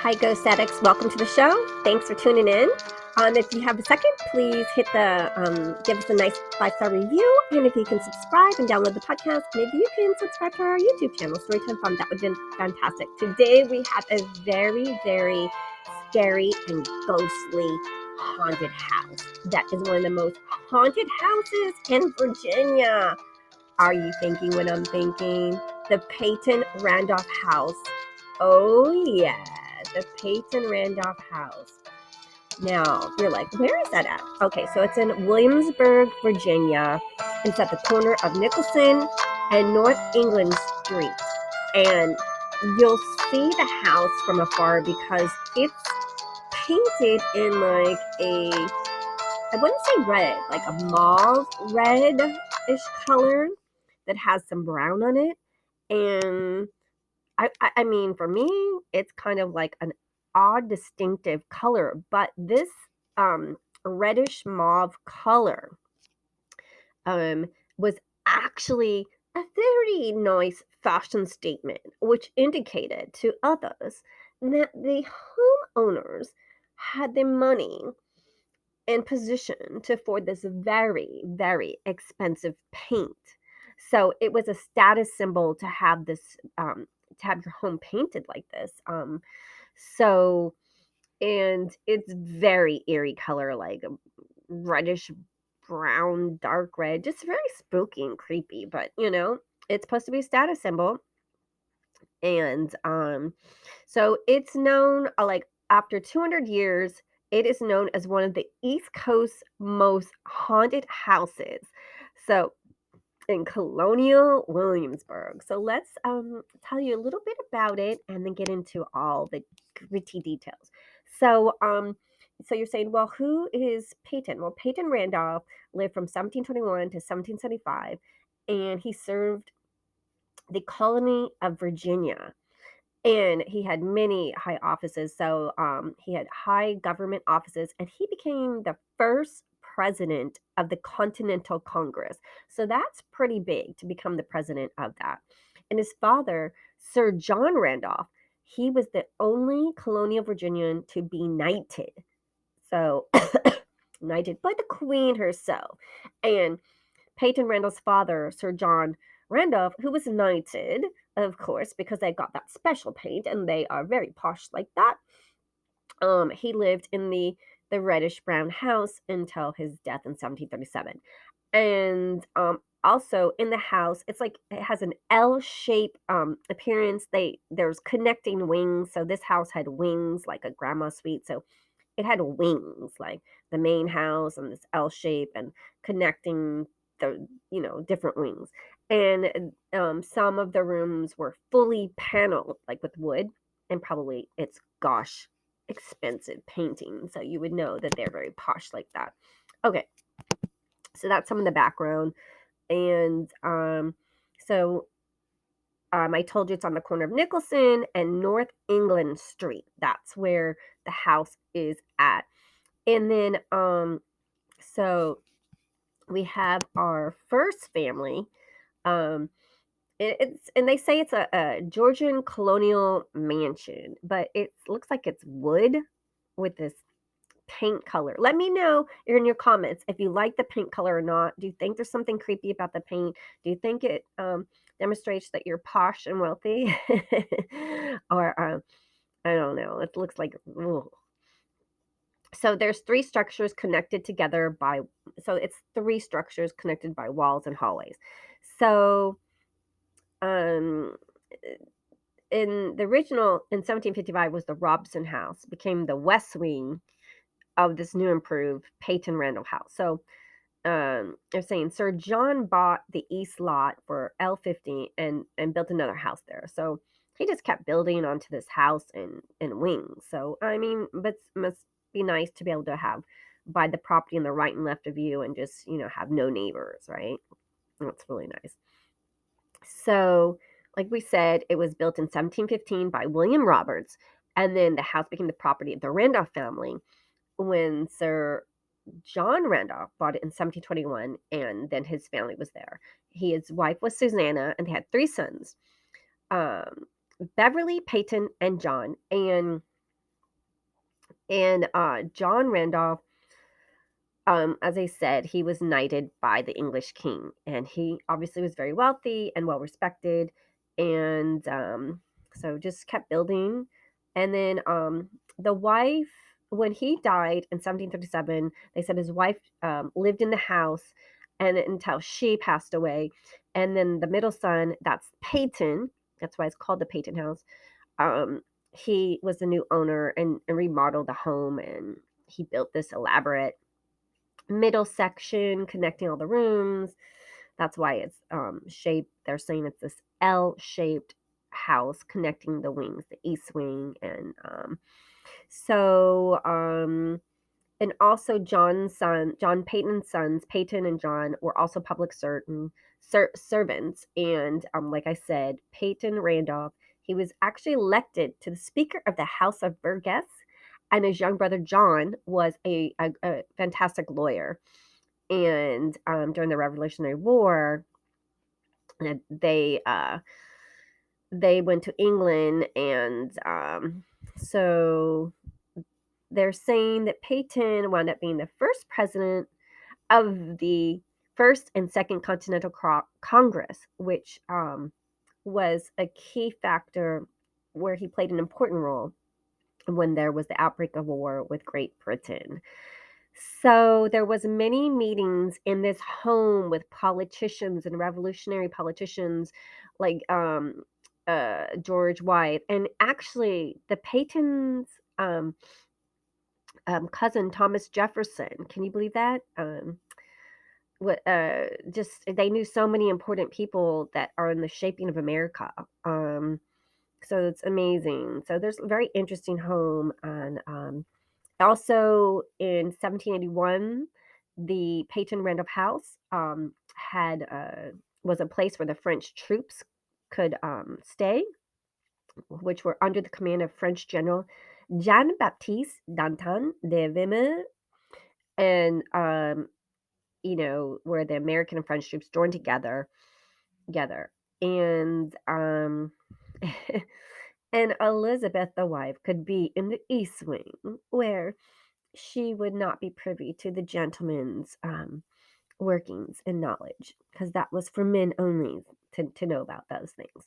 Hi, Ghost Addicts. Welcome to the show. Thanks for tuning in. If you have a second, please hit the give us a nice 5-star review. And if you can subscribe and download the podcast, maybe you can subscribe to our YouTube channel, Storytime Fun. That would be fantastic. Today we have a very, very scary and ghostly haunted house. That is one of the most haunted houses in Virginia. Are you thinking what I'm thinking? The Peyton Randolph house. Oh yeah, the Peyton Randolph house. Now, you're like, where is that at? Okay, so it's in Williamsburg, Virginia. It's at the corner of Nicholson and North England Street. And you'll see the house from afar because it's painted in like a, I wouldn't say red, like a mauve red-ish color that has some brown on it. And I mean, for me, it's kind of like an odd, distinctive color, but this reddish mauve color was actually a very nice fashion statement, which indicated to others that the homeowners had the money and position to afford this very, very expensive paint. So it was a status symbol to have this, to have your home painted like this. So, and it's very eerie color, like a reddish brown, dark red, just very spooky and creepy. But it's supposed to be a status symbol, and so it's known like after 200 years. It is known as one of the East Coast's most haunted houses. So in colonial Williamsburg. So let's tell you a little bit about it and then get into all the gritty details. So so you're saying, well, who is Peyton? Well, Peyton Randolph lived from 1721 to 1775, and he served the colony of Virginia. And he had many high offices. So he had high government offices, and he became the first president of the Continental Congress. So that's pretty big to become the president of that. And his father, Sir John Randolph, he was the only colonial Virginian to be knighted. So knighted by the Queen herself. And Peyton Randolph's father, Sir John Randolph, who was knighted, of course, because they got that special paint and they are very posh like that. He lived in the reddish brown house until his death in 1737. And also in the house, it's like it has an L-shaped appearance. There's connecting wings. So this house had wings like a grandma suite. So it had wings like the main house and this L shape and connecting the different wings. And some of the rooms were fully paneled like with wood, and probably it's gosh expensive painting, so you would know that they're very posh like that. Okay, so that's some of the background. And so I told you it's on the corner of Nicholson and North England Street. That's where the house is at. And then so we have our first family. It's and they say it's a Georgian colonial mansion, but it looks like it's wood with this paint color. Let me know in your comments if you like the paint color or not. Do you think there's something creepy about the paint? Do you think it demonstrates that you're posh and wealthy? Or I don't know. It looks like, ugh. So there's three structures connected together by, so it's three structures connected by walls and hallways. So um in the original in 1755 was the Robson House, became the west wing of this new improved Peyton Randall house. So they're saying Sir John bought the east lot for L50 and built another house there. So he just kept building onto this house in wings. So I mean, but must be nice to be able to have buy the property on the right and left of you and just have no neighbors, right? That's really nice. So like we said, it was built in 1715 by William Roberts, and then the house became the property of the Randolph family when Sir John Randolph bought it in 1721, and then his family was there. His wife was Susanna, and they had 3 sons, Beverly, Peyton, and John. And And John Randolph, as I said, he was knighted by the English king, and he obviously was very wealthy and well respected, and so just kept building. And then the wife, when he died in 1737, they said his wife lived in the house, and until she passed away, and then the middle son, that's Peyton. That's why it's called the Peyton House. Um, he was the new owner and remodeled the home, and he built this elaborate middle section connecting all the rooms. That's why it's shaped. They're saying it's this L-shaped house connecting the wings, the east wing, and so and also John Peyton's sons, Peyton and John, were also public servants. And like I said, Peyton Randolph, he was actually elected to the Speaker of the House of Burgess, and his young brother John was a fantastic lawyer. And during the Revolutionary War, they they went to England, and so they're saying that Peyton wound up being the first president of the First and Second Continental Congress, which was a key factor where he played an important role when there was the outbreak of war with Great Britain. So there was many meetings in this home with politicians and revolutionary politicians like George White, and actually the Peytons um, cousin Thomas Jefferson. Can you believe that? What just they knew so many important people that are in the shaping of America. So it's amazing. So there's a very interesting home, and also in 1781, the Peyton Randolph House had was a place where the French troops could stay, which were under the command of French General Jean Baptiste Danton de Vimy, and where the American and French troops joined together. And and Elizabeth, the wife, could be in the East Wing, where she would not be privy to the gentleman's workings and knowledge, because that was for men only to know about those things.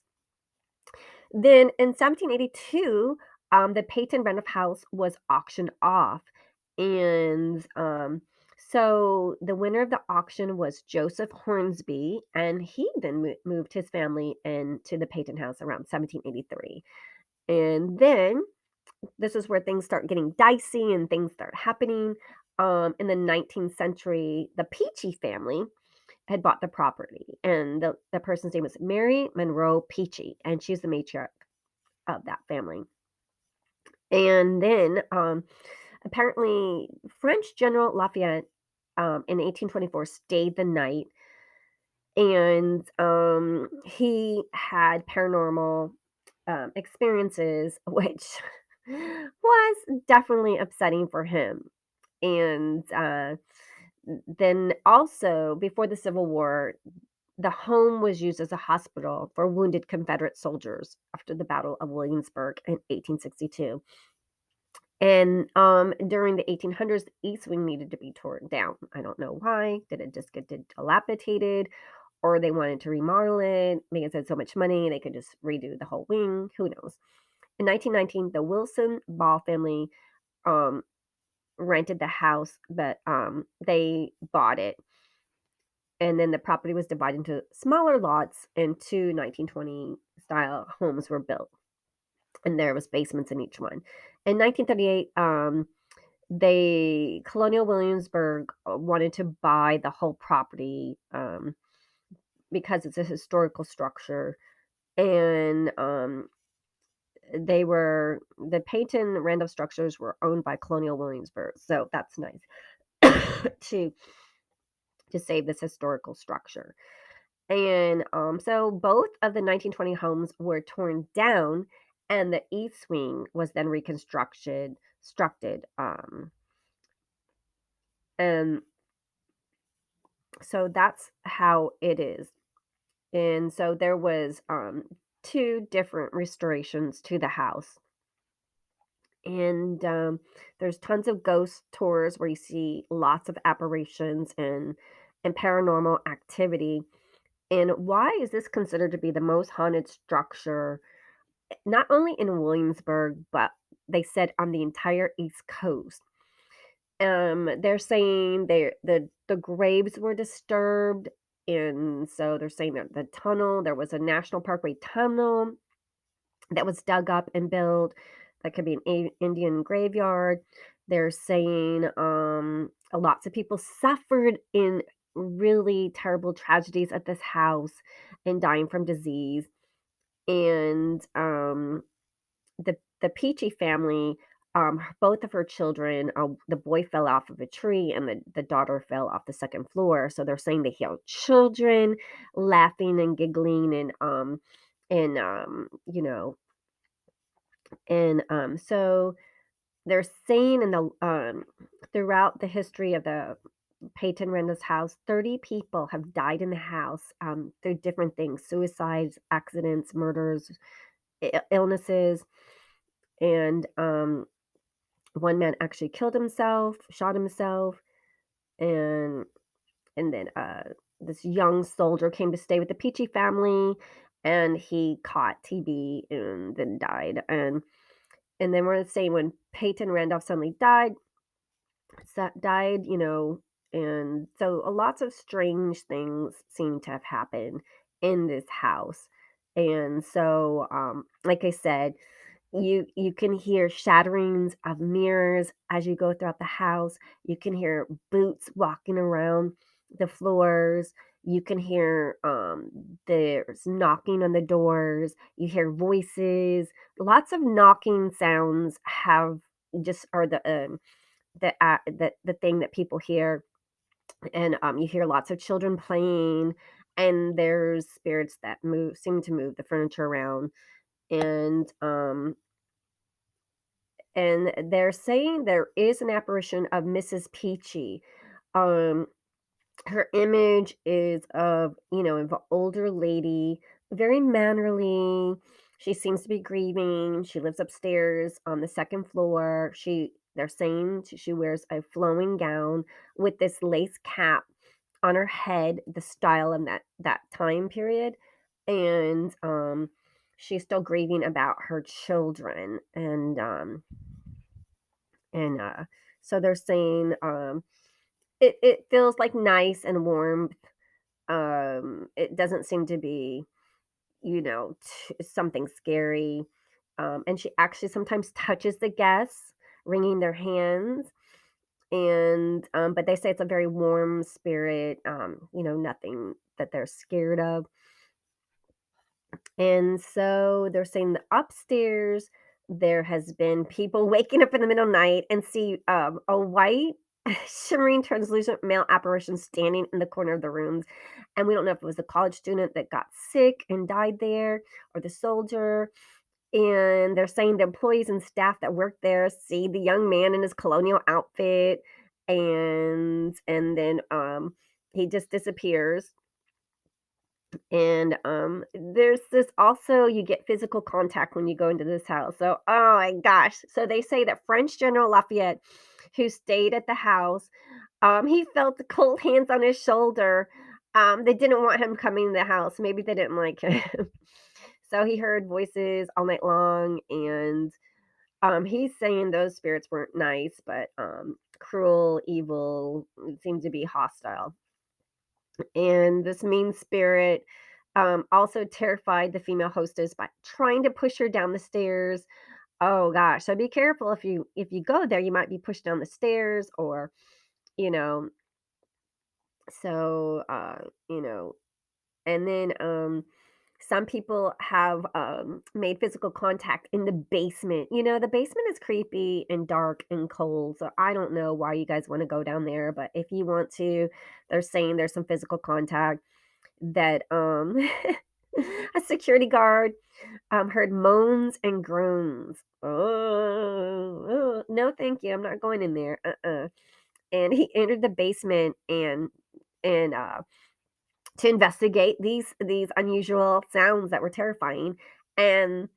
Then in 1782, the Peyton Randolph House was auctioned off. And so the winner of the auction was Joseph Hornsby, and he then moved his family into the Peyton House around 1783. And then this is where things start getting dicey and things start happening. In the 19th century, the Peachy family had bought the property, and the person's name was Mary Monroe Peachy, and she's the matriarch of that family. And then apparently French General Lafayette in 1824 stayed the night, and he had paranormal experiences, which was definitely upsetting for him. And then also, before the Civil War, the home was used as a hospital for wounded Confederate soldiers after the Battle of Williamsburg in 1862. And during the 1800s, the East Wing needed to be torn down. I don't know why. Did it just get dilapidated, or they wanted to remodel it because they had so much money they could just redo the whole wing? Who knows? In 1919, the Wilson Ball family um, rented the house, but they bought it, and then the property was divided into smaller lots, and two 1920 style homes were built, and there was basements in each one. In 1938, they Colonial Williamsburg wanted to buy the whole property because it's a historical structure, and the Peyton Randolph structures were owned by Colonial Williamsburg, so that's nice to save this historical structure. And so both of the 1920 homes were torn down, and the East Wing was then structed. And so that's how it is. And so there was two different restorations to the house. And there's tons of ghost tours where you see lots of apparitions and paranormal activity. And why is this considered to be the most haunted structure, not only in Williamsburg, but they said on the entire East Coast? They're saying the graves were disturbed, and so they're saying that the tunnel, there was a National Parkway tunnel that was dug up and built. That could be an Indian graveyard. They're saying lots of people suffered in really terrible tragedies at this house and dying from disease. And the Peachy family, both of her children, the boy fell off of a tree and the daughter fell off the second floor. So they're saying they hear children laughing and giggling and you know, and so they're saying in the throughout the history of the Peyton Randall's house, 30 people have died in the house through different things: suicides, accidents, murders, illnesses, and one man actually killed himself, shot himself, and then this young soldier came to stay with the Peachy family, and he caught TB and then died. And then we're saying when Peyton Randolph suddenly died, and so lots of strange things seem to have happened in this house. And so, like I said, you can hear shatterings of mirrors as you go throughout the house. You can hear boots walking around the floors. You can hear there's knocking on the doors. You hear voices. Lots of knocking sounds have just are the thing that people hear. And you hear lots of children playing, and there's spirits that seem to move the furniture around. And they're saying there is an apparition of Mrs. Peachy. Um, Her image is of, of an older lady, very mannerly. She seems to be grieving. She lives upstairs on the second floor. They're saying she wears a flowing gown with this lace cap on her head, the style of that time period. And she's still grieving about her children. And so they're saying it feels like nice and warm. It doesn't seem to be, something scary. And she actually sometimes touches the guests, wringing their hands. And but they say it's a very warm spirit. Nothing that they're scared of. And so they're saying that upstairs there has been people waking up in the middle of the night and see a white shimmering translucent male apparition standing in the corner of the rooms. And we don't know if it was the college student that got sick and died there or the soldier. And they're saying the employees and staff that work there see the young man in his colonial outfit, and then he just disappears. And there's this also, you get physical contact when you go into this house. So, oh my gosh. So they say that French General Lafayette, who stayed at the house, he felt the cold hands on his shoulder. They didn't want him coming to the house. Maybe they didn't like him. So he heard voices all night long, and he's saying those spirits weren't nice, but cruel, evil, seemed to be hostile. And this mean spirit also terrified the female hostess by trying to push her down the stairs. Oh gosh, so be careful if you go there, you might be pushed down the stairs, or you know, so and then some people have made physical contact in the basement. The basement is creepy and dark and cold, so I don't know why you guys want to go down there, but if you want to, they're saying there's some physical contact that a security guard heard moans and groans. Oh, no, thank you. I'm not going in there. And he entered the basement and to investigate these unusual sounds that were terrifying. And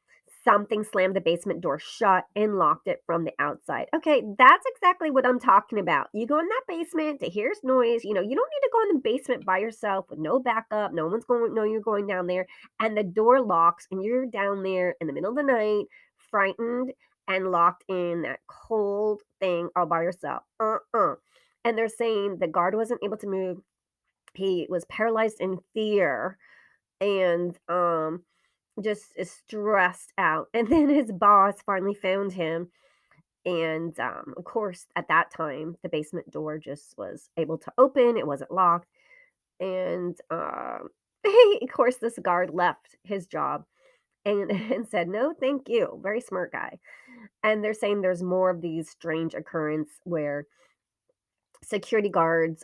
something slammed the basement door shut and locked it from the outside. Okay, that's exactly what I'm talking about. You go in that basement to hear noise. You don't need to go in the basement by yourself with no backup. No one's going to know you're going down there. And the door locks, and you're down there in the middle of the night, frightened and locked in that cold thing all by yourself. And they're saying the guard wasn't able to move. He was paralyzed in fear and just is stressed out. And then his boss finally found him. And of course, at that time, the basement door just was able to open, it wasn't locked. And of course, this guard left his job and said, "No, thank you." Very smart guy. And they're saying there's more of these strange occurrence where security guards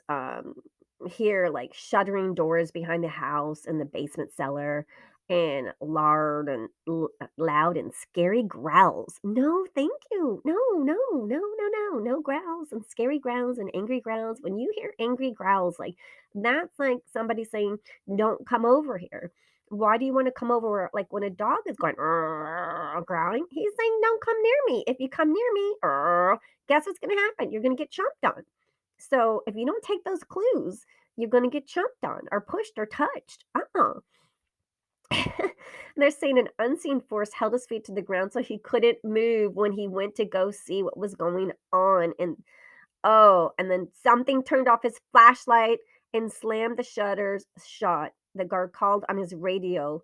hear like shuttering doors behind the house in the basement cellar and loud and scary growls. No, thank you. No, no, no, no, no, no growls and scary growls and angry growls. When you hear angry growls, like that's like somebody saying, "Don't come over here." Why do you want to come over? Like when a dog is going growling, he's saying, "Don't come near me. If you come near me, guess what's going to happen? You're going to get chomped on." So if you don't take those clues, you're going to get chomped on or pushed or touched. They're saying an unseen force held his feet to the ground so he couldn't move when he went to go see what was going on. And then something turned off his flashlight and slammed the shutters shut. The guard called on his radio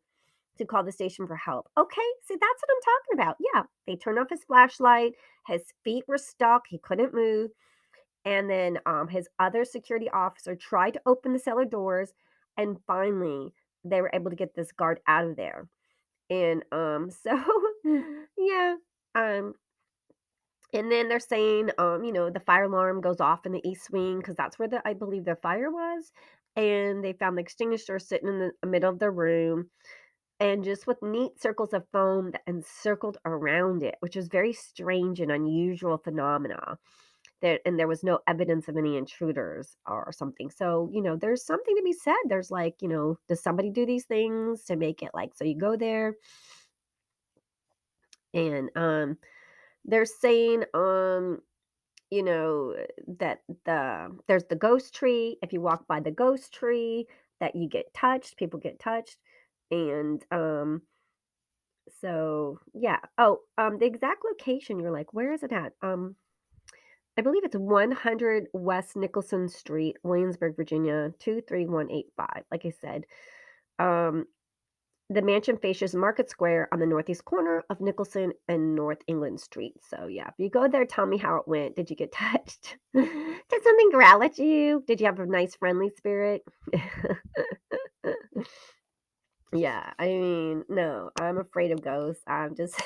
to call the station for help. Okay, see, that's what I'm talking about. Yeah, they turned off his flashlight. His feet were stuck. He couldn't move. And then his other security officer tried to open the cellar doors, and finally they were able to get this guard out of there. And so yeah, um, and then they're saying the fire alarm goes off in the east wing because that's where I believe the fire was, and they found the extinguisher sitting in the middle of the room, and just with neat circles of foam that encircled around it, which is very strange and unusual phenomena. There was no evidence of any intruders or something. So, there's something to be said. There's like, does somebody do these things to make it like so you go there and they're saying you know that there's the ghost tree. If you walk by the ghost tree, that you get touched, people get touched. And so yeah. Oh, the exact location, you're like, where is it at? I believe it's 100 West Nicholson Street, Williamsburg, Virginia, 23185. Like I said, um, the mansion faces Market Square on the northeast corner of Nicholson and North England Street. So, yeah, if you go there, tell me how it went. Did you get touched? Did something growl at you? Did you have a nice, friendly spirit? Yeah, I mean, no, I'm afraid of ghosts. I'm just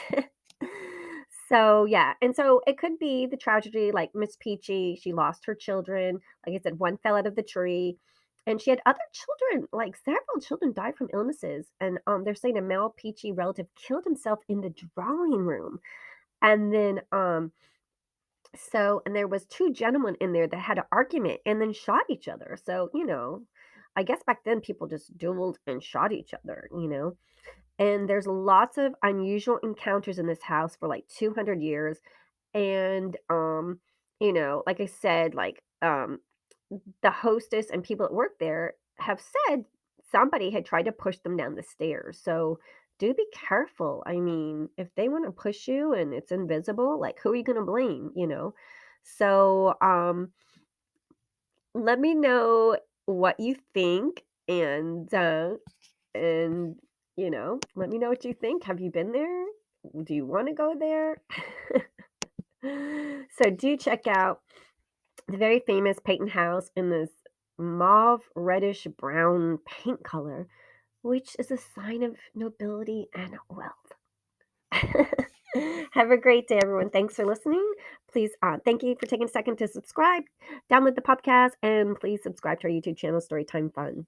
so yeah, and so it could be the tragedy like Miss Peachy, she lost her children. Like I said, one fell out of the tree, and she had other children, like several children died from illnesses. And they're saying a male Peachy relative killed himself in the drawing room. And then and there was two gentlemen in there that had an argument and then shot each other. So, I guess back then people just dueled and shot each other. And there's lots of unusual encounters in this house for like 200 years. And like I said, like the hostess and people that work there have said somebody had tried to push them down the stairs. So do be careful. I mean, if they want to push you and it's invisible, like who are you going to blame? So let me know what you think, and let me know what you think. Have you been there? Do you want to go there? So do check out the very famous Peyton house in this mauve reddish brown paint color, which is a sign of nobility and wealth. Have a great day, everyone. Thanks for listening. Please, thank you for taking a second to subscribe, download the podcast, and please subscribe to our YouTube channel, Storytime Fun.